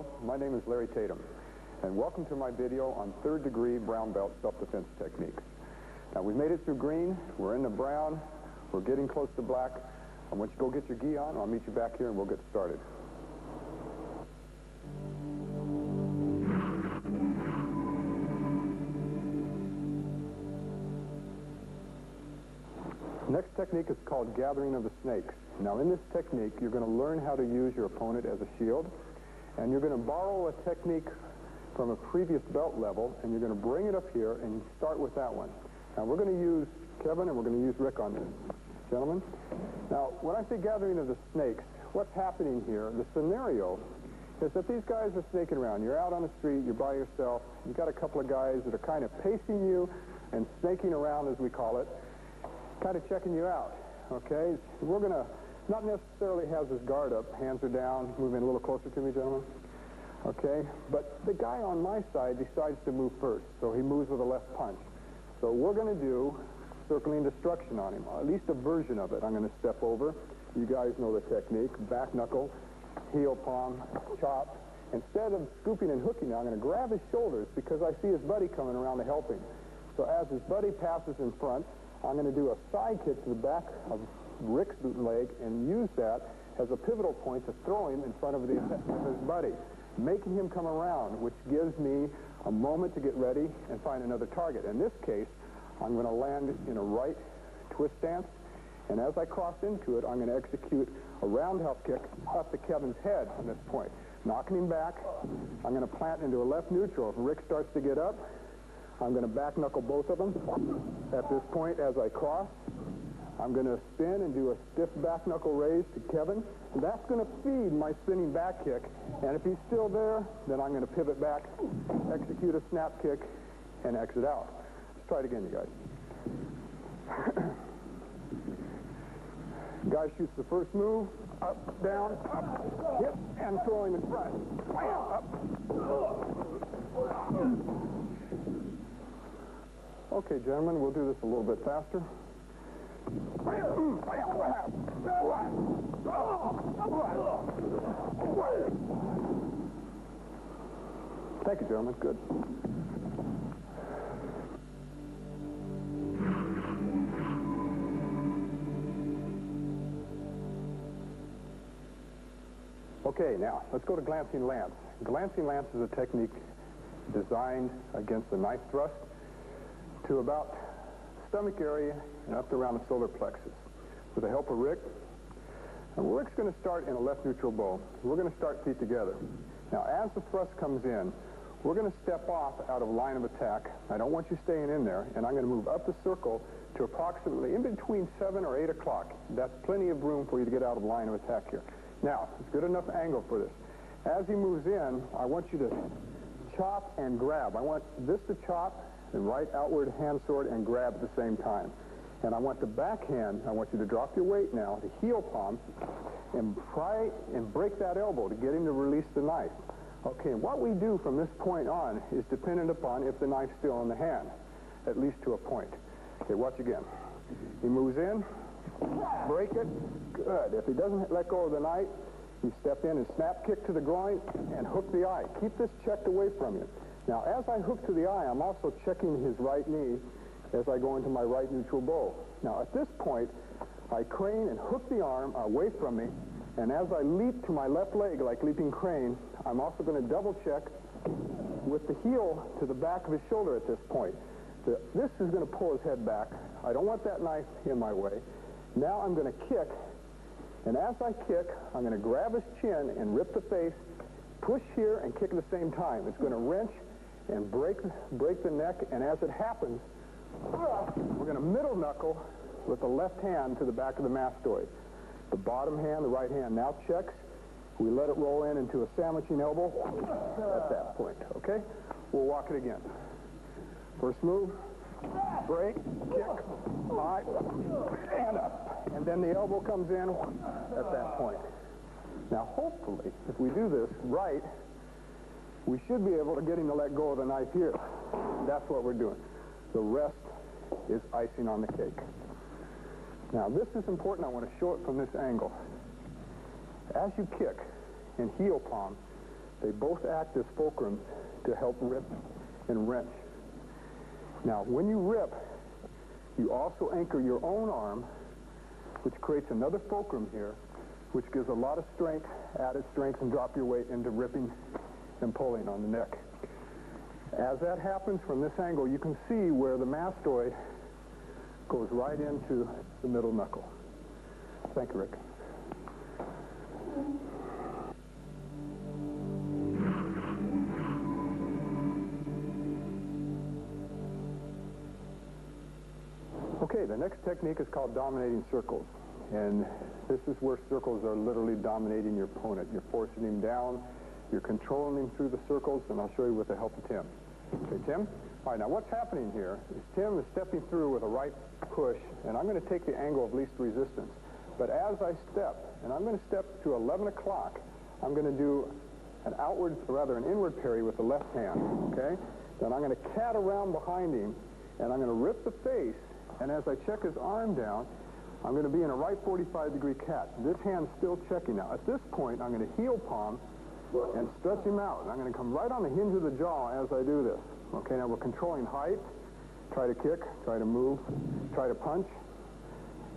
Hello, my name is Larry Tatum, and welcome to my video on third-degree brown belt self-defense techniques. Now, we've made it through green, we're into brown, we're getting close to black. I want you to go get your gi on, I'll meet you back here and we'll get started. Next technique is called gathering of the snakes. Now, in this technique, you're going to learn how to use your opponent as a shield, and you're going to borrow a technique from a previous belt level, and you're going to bring it up here and start with that one. Now, we're going to use Kevin and we're going to use Rick on this. Gentlemen? Now, when I say gathering of the snakes, what's happening here, the scenario is that these guys are snaking around. You're out on the street, you're by yourself, you've got a couple of guys that are kind of pacing you and snaking around, as we call it, kind of checking you out, okay? We're going to not necessarily have his guard up, hands are down, move in a little closer to me, gentlemen, okay? But the guy on my side decides to move first, so he moves with a left punch. So we're going to do circling destruction on him, at least a version of it. I'm going to step over. You guys know the technique. Back knuckle, heel palm, chop. Instead of scooping and hooking, I'm going to grab his shoulders because I see his buddy coming around to help him. So as his buddy passes in front, I'm going to do a side kick to the back of Rick's leg and use that as a pivotal point to throw him in front of his buddy, making him come around, which gives me a moment to get ready and find another target. In this case, I'm going to land in a right twist stance, and as I cross into it, I'm going to execute a roundhouse kick up to Kevin's head on this point, knocking him back. I'm going to plant into a left neutral. If Rick starts to get up, I'm going to back knuckle both of them. At this point, as I cross, I'm going to spin and do a stiff back knuckle raise to Kevin. That's going to feed my spinning back kick, and if he's still there, then I'm going to pivot back, execute a snap kick, and exit out. Try it again, you guys. Guy shoots the first move, up, down, up, hit, and throw him in front. Bam, up. Okay, gentlemen, we'll do this a little bit faster. Thank you, gentlemen. Good. Okay, now, let's go to glancing lance. Glancing lance is a technique designed against the knife thrust to about stomach area and up to around the solar plexus. With the help of Rick, and Rick's going to start in a left neutral bow. We're going to start feet together. Now, as the thrust comes in, we're going to step off out of line of attack. I don't want you staying in there, and I'm going to move up the circle to approximately in between 7 or 8 o'clock. That's plenty of room for you to get out of line of attack here. Now, it's good enough angle for this. As he moves in, I want you to chop and grab. I want this to chop, the right outward hand sword, and grab at the same time. And I want the backhand, I want you to drop your weight now, the heel palm, and try and break that elbow to get him to release the knife. Okay, and what we do from this point on is dependent upon if the knife's still in the hand, at least to a point. Okay, watch again. He moves in, break it, good. If he doesn't let go of the knife, you step in and snap kick to the groin and hook the eye. Keep this checked away from you. Now, as I hook to the eye, I'm also checking his right knee as I go into my right neutral bow. Now, at this point, I crane and hook the arm away from me, and as I leap to my left leg like leaping crane, I'm also going to double check with the heel to the back of his shoulder at this point. This is going to pull his head back. I don't want that knife in my way. Now I'm going to kick, and as I kick, I'm going to grab his chin and rip the face, push here, and kick at the same time. It's going to wrench and break the neck, and as it happens, we're going to middle knuckle with the left hand to the back of the mastoid. The bottom hand, the right hand now checks. We let it roll in into a sandwiching elbow at that point, okay? We'll walk it again. First move, break, kick, high, and up. And then the elbow comes in at that point. Now, hopefully, if we do this right, we should be able to get him to let go of the knife here. That's what we're doing. The rest is icing on the cake. Now, this is important. I want to show it from this angle. As you kick and heel palm, They both act as fulcrums to help rip and wrench. Now, when you rip, you also anchor your own arm, which creates another fulcrum here, which gives a lot of strength, added strength, and drop your weight into ripping and pulling on the neck. As that happens from this angle, you can see where the mastoid goes right into the middle knuckle. Thank you, Rick. Okay, the next technique is called dominating circles. And this is where circles are literally dominating your opponent. You're forcing him down, you're controlling him through the circles, and I'll show you with the help of Tim. Okay, Tim? All right, now what's happening here is Tim is stepping through with a right push, and I'm going to take the angle of least resistance. But as I step, and I'm going to step to 11 o'clock, I'm going to do an outward, or rather an inward parry with the left hand, okay? Then I'm going to cat around behind him, and I'm going to rip the face, and as I check his arm down, I'm going to be in a right 45-degree cat. This hand's still checking now. At this point, I'm going to heel palm and stretch him out. And I'm going to come right on the hinge of the jaw as I do this. Okay, now we're controlling height. Try to kick, try to move, try to punch.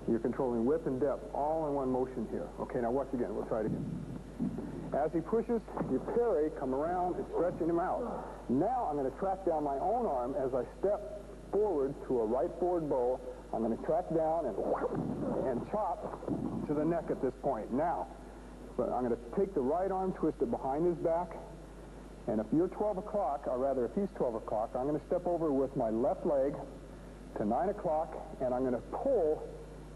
You're controlling width and depth all in one motion here. Okay, now watch again. We'll try it again. As he pushes, you parry, come around, and stretching him out. Now I'm going to track down my own arm as I step forward to a right forward bow. I'm going to track down and chop to the neck at this point. Now, I'm going to take the right arm, twist it behind his back, and if you're 12 o'clock, or rather if he's 12 o'clock, I'm going to step over with my left leg to 9 o'clock, and I'm going to pull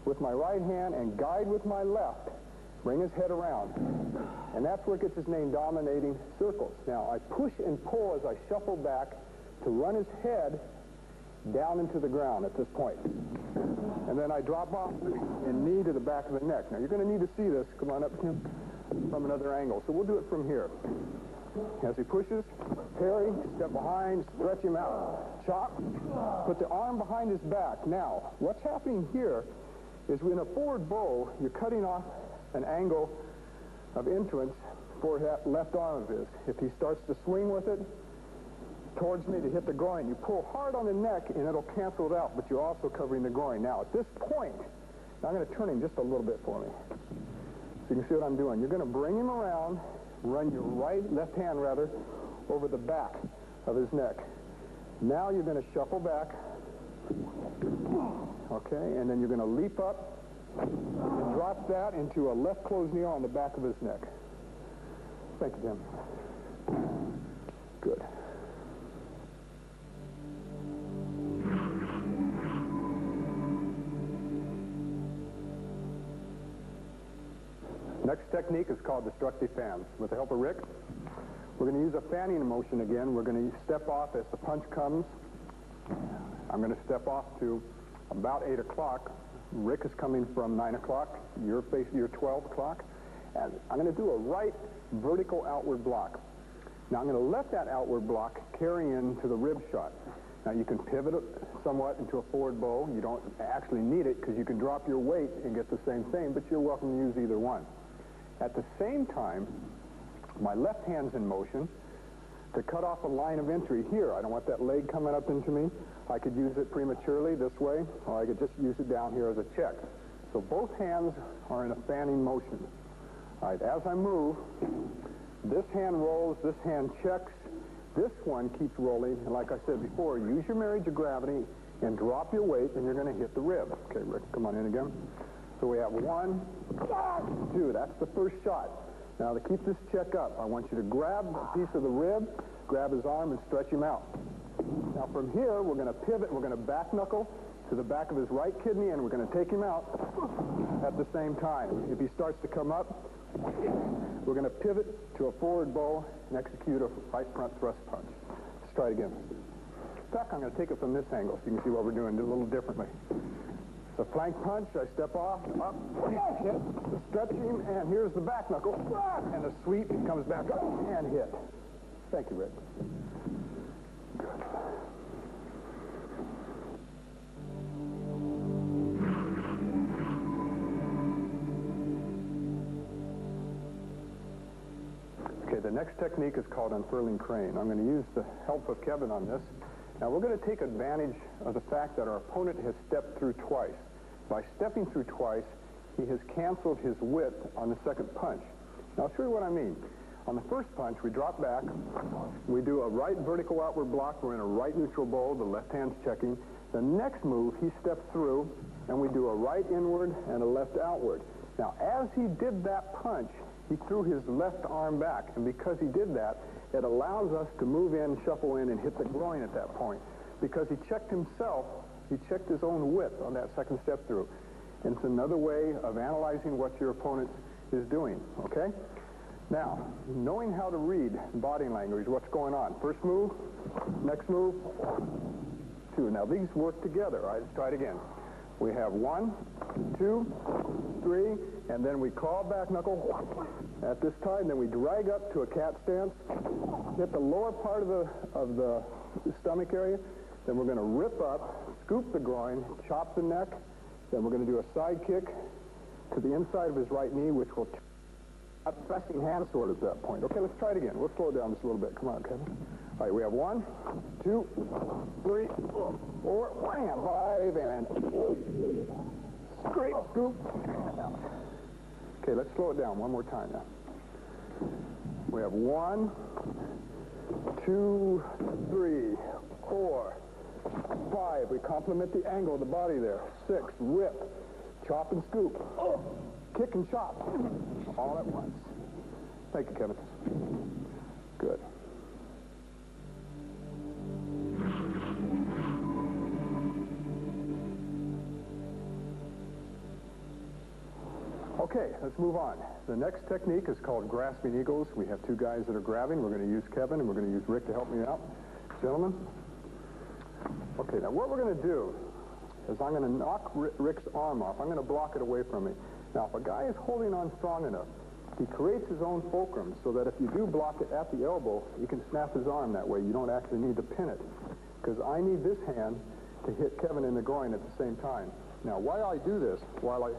with my right hand and guide with my left, bring his head around. And that's where it gets his name, dominating circles. Now, I push and pull as I shuffle back to run his head down into the ground at this point. And then I drop off and knee to the back of the neck. Now, you're going to need to see this. Come on up, Tim, from another angle. So we'll do it from here. As he pushes, parry, step behind, stretch him out. Chop, put the arm behind his back. Now, what's happening here is in a forward bow, you're cutting off an angle of entrance for that left arm of his. If he starts to swing with it towards me to hit the groin, you pull hard on the neck and it'll cancel it out, but you're also covering the groin. Now, at this point, I'm going to turn him just a little bit for me. So you can see what I'm doing. You're going to bring him around, run your left hand over the back of his neck. Now you're going to shuffle back, okay, and then you're going to leap up and drop that into a left closed knee on the back of his neck. Thank you, Jim. Good. Next technique is called destructive fans. With the help of Rick, we're going to use a fanning motion again. We're going to step off as the punch comes. I'm going to step off to about 8 o'clock. Rick is coming from 9 o'clock. You're 12 o'clock. And I'm going to do a right vertical outward block. Now, I'm going to let that outward block carry into the rib shot. Now, you can pivot it somewhat into a forward bow. You don't actually need it because you can drop your weight and get the same thing, but you're welcome to use either one. At the same time, my left hand's in motion to cut off a line of entry here. I don't want that leg coming up into me. I could use it prematurely this way, or I could just use it down here as a check. So both hands are in a fanning motion. All right, as I move, this hand rolls, this hand checks, this one keeps rolling, and like I said before, use your marriage of gravity and drop your weight, and you're going to hit the rib. Okay, Rick, come on in again. So we have 1, 2. That's the first shot. Now, to keep this check up, I want you to grab a piece of the rib, grab his arm, and stretch him out. Now, from here, we're going to pivot. We're going to back knuckle to the back of his right kidney, and we're going to take him out at the same time. If he starts to come up, we're going to pivot to a forward bow and execute a right front thrust punch. Let's try it again. In fact, I'm going to take it from this angle so you can see what we're doing a little differently. The flank punch, I step off, up, hit, stretch him, and here's the back knuckle, and the sweep, he comes back up and hit. Thank you, Rick. Good. Okay, the next technique is called unfurling crane. I'm going to use the help of Kevin on this. Now, we're going to take advantage of the fact that our opponent has stepped through twice. By stepping through twice, he has canceled his width on the second punch. Now, I'll show you what I mean. On the first punch, we drop back. We do a right vertical outward block. We're in a right neutral bowl. The left hand's checking. The next move, he steps through, and we do a right inward and a left outward. Now, as he did that punch, he threw his left arm back, and because he did that, it allows us to move in, shuffle in, and hit the groin at that point. Because he checked himself, he checked his own width on that second step through. And it's another way of analyzing what your opponent is doing, okay? Now, knowing how to read body language, what's going on. First move, next move, two. Now, these work together, all right? Let's try it again. We have 1, 2, 3, and then we claw back knuckle at this time. Then we drag up to a cat stance, hit the lower part of the stomach area. Then we're going to rip up, scoop the groin, chop the neck. Then we're going to do a side kick to the inside of his right knee, which will pressing hand sword at that point. Okay, let's try it again. We'll slow it down just a little bit. Come on, Kevin. All right, we have 1, 2, 3, 4, wham, 5, and straight scoop. Okay, let's slow it down one more time now. We have 1, 2, 3, 4, 5. We complement the angle of the body there. 6, rip, chop and scoop, kick and chop, all at once. Thank you, Kevin. Good. Okay, let's move on. The next technique is called grasping eagles. We have 2 guys that are grabbing. We're going to use Kevin, and we're going to use Rick to help me out. Gentlemen. Okay, now what we're going to do is I'm going to knock Rick's arm off. I'm going to block it away from me. Now, if a guy is holding on strong enough, he creates his own fulcrum so that if you do block it at the elbow, you can snap his arm that way. You don't actually need to pin it. Because I need this hand to hit Kevin in the groin at the same time. Now, while I do this, while I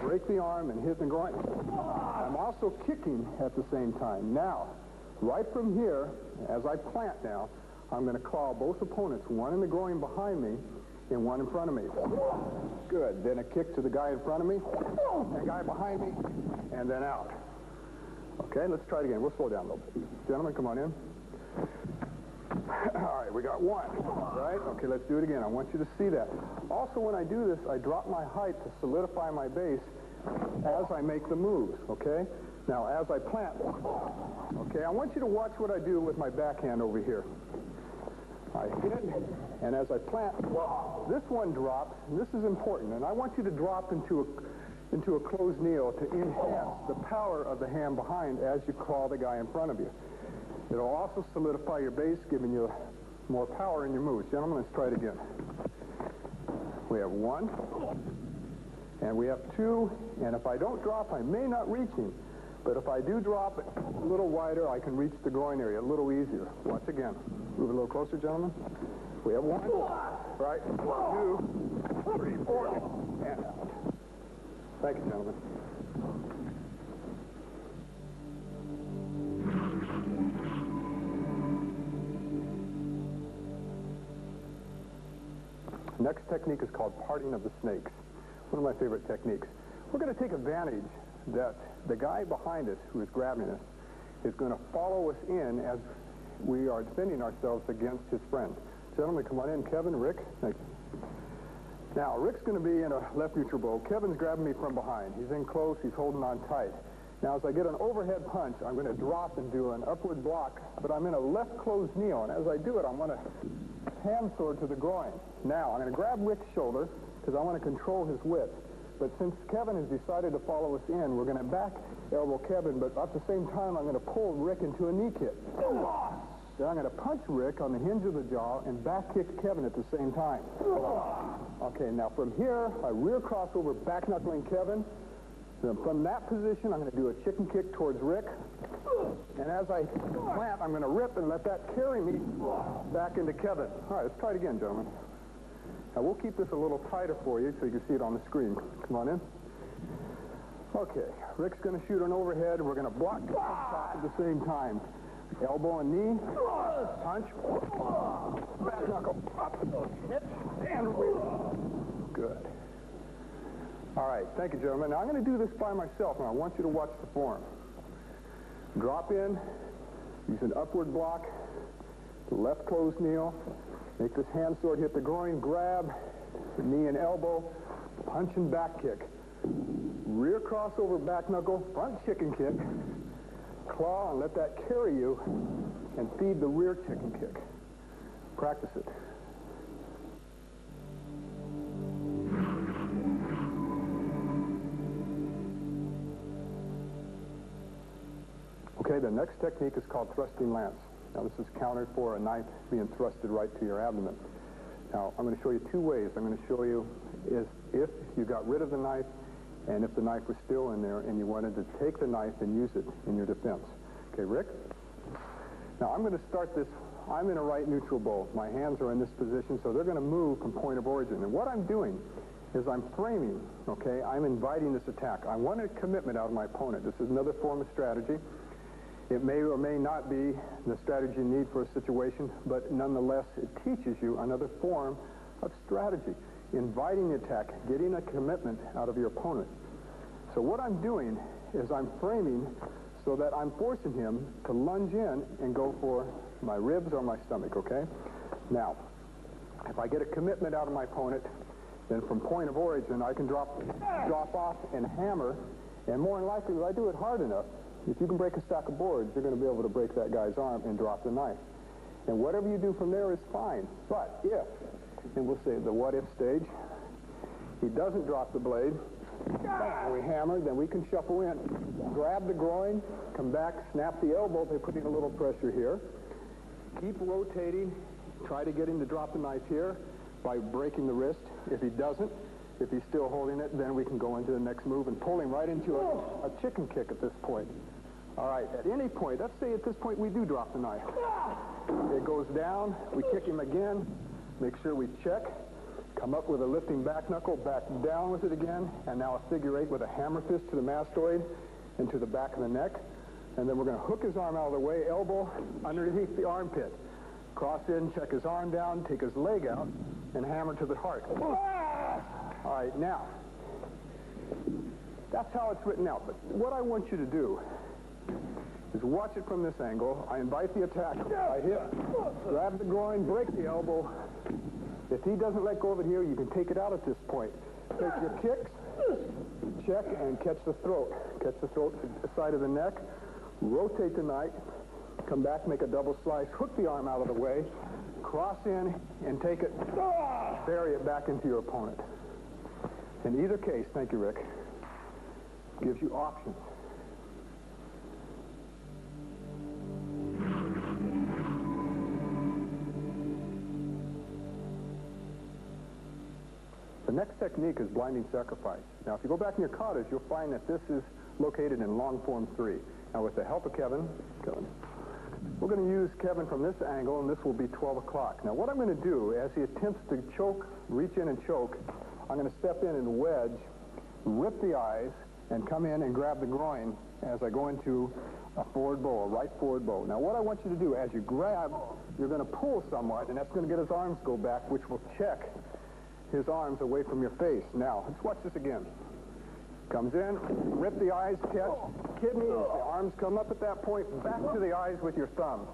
break the arm and hit the groin, I'm also kicking at the same time. Now, right from here, as I plant now, I'm going to claw both opponents, one in the groin behind me and one in front of me. Good. Then a kick to the guy in front of me, the guy behind me, and then out. Okay, let's try it again. We'll slow down a little bit. Gentlemen, come on in. All right, we got 1, right? Okay, let's do it again. I want you to see that. Also, when I do this, I drop my height to solidify my base as I make the moves, okay? Now, as I plant, okay, I want you to watch what I do with my backhand over here. I hit it, and as I plant, this one drops, and this is important, and I want you to drop into a closed kneel to enhance the power of the hand behind as you claw the guy in front of you. It'll also solidify your base, giving you more power in your moves. Gentlemen, let's try it again. We have 1, and we have 2, and if I don't drop, I may not reach him. But if I do drop it a little wider, I can reach the groin area a little easier. Watch again. Move a little closer, gentlemen. We have 1, right, 2, 3, 4, and out. Thank you, gentlemen. Next technique is called parting of the snakes. One of my favorite techniques. We're going to take advantage that the guy behind us who is grabbing us is going to follow us in as we are defending ourselves against his friend. Gentlemen, come on in. Kevin, Rick. Thank you. Now, Rick's going to be in a left neutral bow. Kevin's grabbing me from behind. He's in close. He's holding on tight. Now, as I get an overhead punch, I'm going to drop and do an upward block, but I'm in a left closed kneel, and as I do it, I want to hand sword to the groin. Now, I'm going to grab Rick's shoulder because I want to control his width. But since Kevin has decided to follow us in, we're going to back elbow Kevin, but at the same time, I'm going to pull Rick into a knee kick. Then I'm going to punch Rick on the hinge of the jaw and back kick Kevin at the same time. Okay, now from here, I rear crossover, back knuckling Kevin. Then from that position, I'm going to do a chicken kick towards Rick. And as I plant, I'm going to rip and let that carry me back into Kevin. All right, let's try it again, gentlemen. Now, we'll keep this a little tighter for you so you can see it on the screen. Come on in. Okay, Rick's going to shoot an overhead. We're going to block at the same time. Elbow and knee, punch, back knuckle, up, hit, and release. Good. All right, thank you, gentlemen. Now I'm going to do this by myself, and I want you to watch the form. Drop in, use an upward block, left closed kneel, make this hand sword hit the groin, grab, the knee and elbow, punch and back kick. Rear crossover back knuckle, front chicken kick, claw and let that carry you, and feed the rear chicken kick. Practice it. Okay, the next technique is called thrusting lance. Now this is countered for a knife being thrusted right to your abdomen. Now I'm going to show you two ways. I'm going to show you is if you got rid of the knife and if the knife was still in there and you wanted to take the knife and use it in your defense. Okay, Rick? Now I'm going to start this. I'm in a right neutral bow. My hands are in this position, so they're going to move from point of origin. And what I'm doing is I'm framing, okay? I'm inviting this attack. I want a commitment out of my opponent. This is another form of strategy. It may or may not be the strategy you need for a situation, but nonetheless, it teaches you another form of strategy. Inviting the attack, getting a commitment out of your opponent. So what I'm doing is I'm framing so that I'm forcing him to lunge in and go for my ribs or my stomach, okay? Now, if I get a commitment out of my opponent, then from point of origin, I can drop off and hammer, and more than likely, if I do it hard enough, if you can break a stack of boards, you're going to be able to break that guy's arm and drop the knife. And whatever you do from there is fine. But if, and we'll say the what-if stage, he doesn't drop the blade, we hammer, then we can shuffle in. Grab the groin, come back, snap the elbow by putting a little pressure here. Keep rotating, try to get him to drop the knife here by breaking the wrist. If he doesn't, if he's still holding it, then we can go into the next move and pull him right into a chicken kick at this point. All right, at any point, let's say at this point we do drop the knife. It goes down, we kick him again, make sure we check, come up with a lifting back knuckle, back down with it again, and now a figure eight with a hammer fist to the mastoid and to the back of the neck. And then we're going to hook his arm out of the way, elbow underneath the armpit. Cross in, check his arm down, take his leg out, and hammer to the heart. All right, now, that's how it's written out. But what I want you to do is watch it from this angle. I invite the attack. I hit, grab the groin, break the elbow. If he doesn't let go of it here, you can take it out at this point. Take your kicks, check, and catch the throat. Catch the throat to the side of the neck. Rotate the knife. Come back, make a double slice. Hook the arm out of the way. Cross in and take it. Bury it back into your opponent. In either case, thank you, Rick, gives you options. The next technique is blinding sacrifice. Now, if you go back in your cottage, you'll find that this is located in long form 3. Now, with the help of Kevin, we're going to use Kevin from this angle, and this will be 12 o'clock. Now, what I'm going to do, as he attempts to choke, reach in and choke, I'm going to step in and wedge, rip the eyes, and come in and grab the groin as I go into a forward bow, a right forward bow. Now, what I want you to do, as you grab, you're going to pull somewhat, and that's going to get his arms go back, which will check his arms away from your face. Now, let's watch this again. Comes in, rip the eyes, catch, kidney, the arms come up at that point, back to the eyes with your thumb.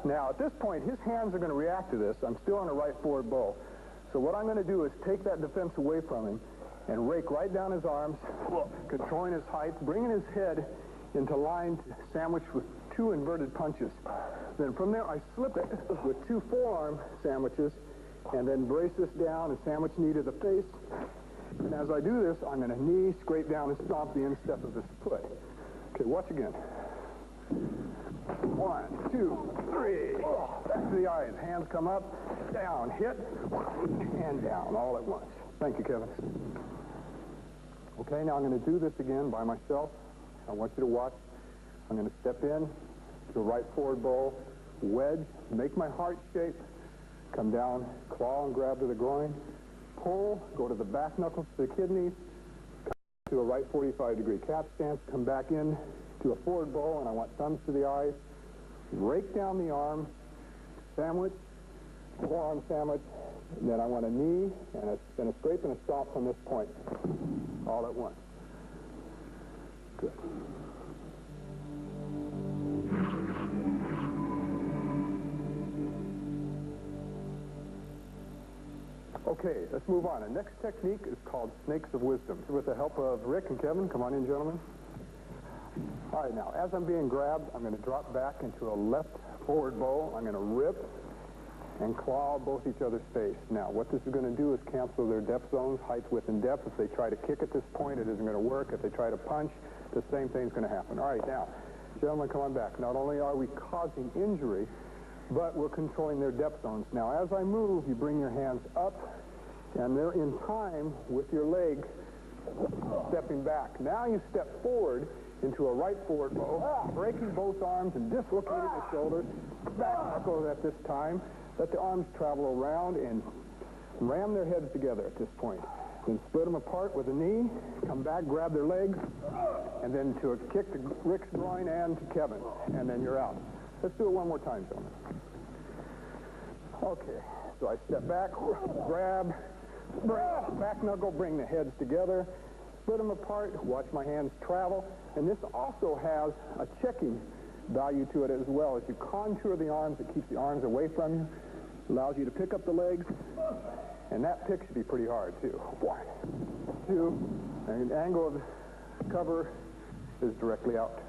Now, at this point, his hands are going to react to this. I'm still on a right forward bow. So what I'm going to do is take that defense away from him and rake right down his arms, controlling his height, bringing his head into line, sandwiched with 2 inverted punches. Then from there, I slip it with 2 forearm sandwiches, and then brace this down and sandwich knee to the face. And as I do this, I'm going to knee, scrape down, and stomp the instep of his foot. Okay, watch again. 1, 2, 3. Back to the eyes. Hands come up, down, hit, and down, all at once. Thank you, Kevin. Okay, now I'm going to do this again by myself. I want you to watch. I'm going to step in to a right forward bow, wedge, make my heart shape, come down, claw and grab to the groin, pull, go to the back knuckles to the kidneys, to a right 45-degree cat stance, come back in to a forward bow, and I want thumbs to the eyes. Rake down the arm, sandwich, forearm sandwich. Then I want a knee and a scrape and a stomp from this point, all at once. Good. Okay, let's move on. The next technique is called Snakes of Wisdom. With the help of Rick and Kevin, come on in, gentlemen. All right, now, as I'm being grabbed, I'm going to drop back into a left forward bow. I'm going to rip and claw both each other's face. Now, what this is going to do is cancel their depth zones, height, width, and depth. If they try to kick at this point, it isn't going to work. If they try to punch, the same thing's going to happen. All right, now, gentlemen, come on back. Not only are we causing injury, but we're controlling their depth zones. Now, as I move, you bring your hands up, and they're in time with your leg stepping back. Now you step forward into a right forward bow, breaking both arms and dislocating the shoulders. Back knuckles at this time. Let the arms travel around and ram their heads together at this point. Then split them apart with a knee, come back, grab their legs, and then to a kick to Rick's groin and to Kevin, and then you're out. Let's do it one more time, gentlemen. Okay, so I step back, grab, back knuckle, bring the heads together, split them apart, watch my hands travel, and this also has a checking value to it as well. As you contour the arms, it keeps the arms away from you, allows you to pick up the legs, and that pick should be pretty hard, too. 1, 2, and the angle of the cover is directly out.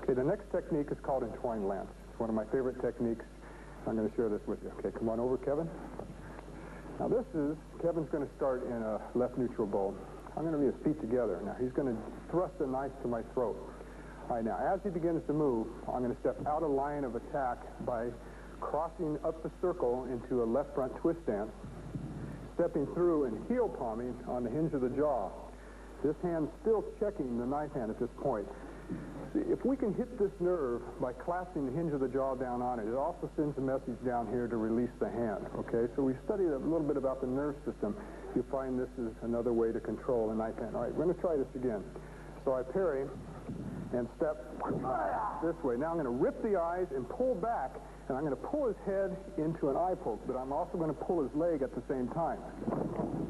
Okay, the next technique is called entwine lance. It's one of my favorite techniques. I'm going to share this with you. Okay, come on over, Kevin. Now Kevin's going to start in a left neutral bow. I'm going to be his feet together. Now he's going to thrust the knife to my throat. All right, now as he begins to move, I'm going to step out of line of attack by crossing up the circle into a left front twist stance, stepping through and heel palming on the hinge of the jaw. This hand's still checking the knife hand at this point. See, if we can hit this nerve by clasping the hinge of the jaw down on it, it also sends a message down here to release the hand, okay? So we studied a little bit about the nerve system. You find this is another way to control the knife hand. All right, we're going to try this again. So I parry and step this way. Now I'm going to rip the eyes and pull back, and I'm going to pull his head into an eye poke, but I'm also going to pull his leg at the same time.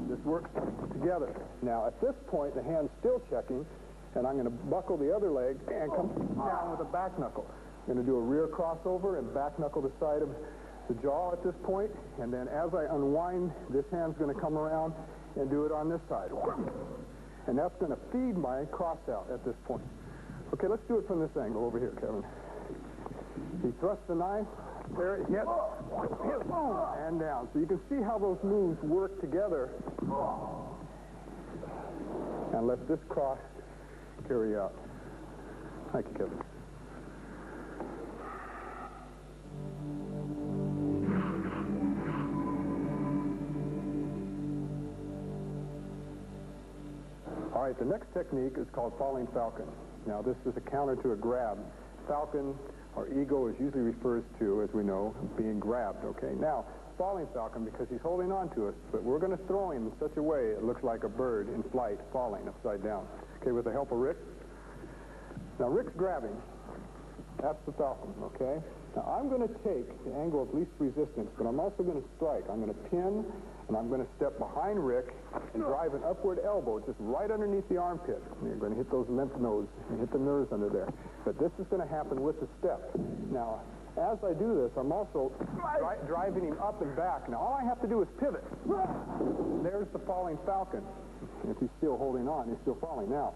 This works together. Now, at this point, the hand's still checking, and I'm going to buckle the other leg and come down with a back knuckle. I'm going to do a rear crossover and back knuckle the side of the jaw at this point, and then as I unwind, this hand's going to come around and do it on this side. And that's going to feed my cross out at this point. Okay, let's do it from this angle over here, Kevin. He thrusts the knife, there it hits, and down. So you can see how those moves work together. And let this cross carry out. Thank you, Kevin. All right, the next technique is called falling falcon. Now, this is a counter to a grab. Falcon, or eagle, is usually refers to, as we know, being grabbed, okay? Now, falling falcon, because he's holding on to us, but we're going to throw him in such a way it looks like a bird in flight, falling upside down. Okay, with the help of Rick. Now, Rick's grabbing. That's the falcon, okay? Now, I'm going to take the angle of least resistance, but I'm also going to strike. I'm going to pin, and I'm going to step behind Rick and drive an upward elbow just right underneath the armpit. And you're going to hit those lymph nodes and hit the nerves under there. But this is going to happen with the step. Now, as I do this, I'm also driving him up and back. Now, all I have to do is pivot. There's the falling falcon. If he's still holding on, he's still falling. Now,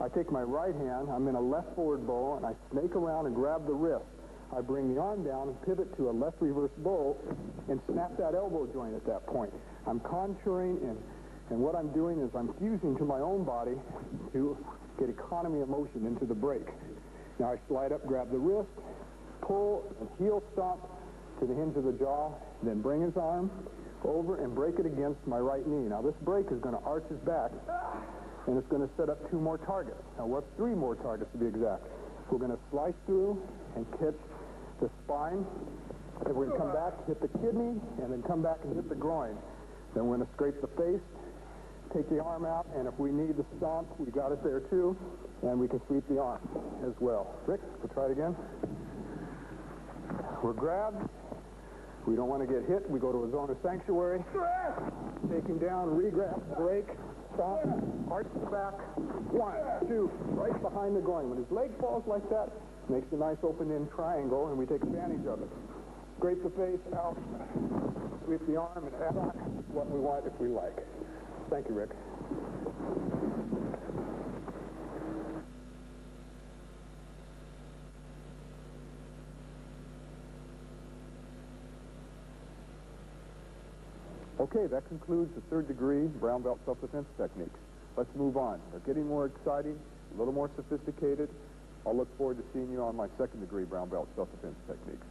I take my right hand, I'm in a left forward bow, and I snake around and grab the wrist. I bring the arm down and pivot to a left reverse bow and snap that elbow joint at that point. I'm contouring, and what I'm doing is I'm fusing to my own body to get economy of motion into the break. Now I slide up, grab the wrist, pull, and heel stomp to the hinge of the jaw, then bring his arm over and break it against my right knee. Now this break is going to arch his back, and it's going to set up 2 more targets. Now what's 3 more targets to be exact? We're going to slice through and catch the spine. Then we're going to come back, hit the kidney, and then come back and hit the groin. Then we're going to scrape the face, take the arm out, and if we need the stomp, we got it there too, and we can sweep the arm as well. Rick, we'll try it again. We're grabbed. We don't want to get hit. We go to a zone of sanctuary. Take him down, re-grab, break, stop, arch the back. 1, 2, right behind the groin. When his leg falls like that, makes a nice open-in triangle, and we take advantage of it. Scrape the face out, sweep the arm, and add on what we want if we like. Thank you, Rick. Okay, that concludes the third degree brown belt self-defense techniques. Let's move on. They're getting more exciting, a little more sophisticated. I'll look forward to seeing you on my second degree brown belt self-defense techniques.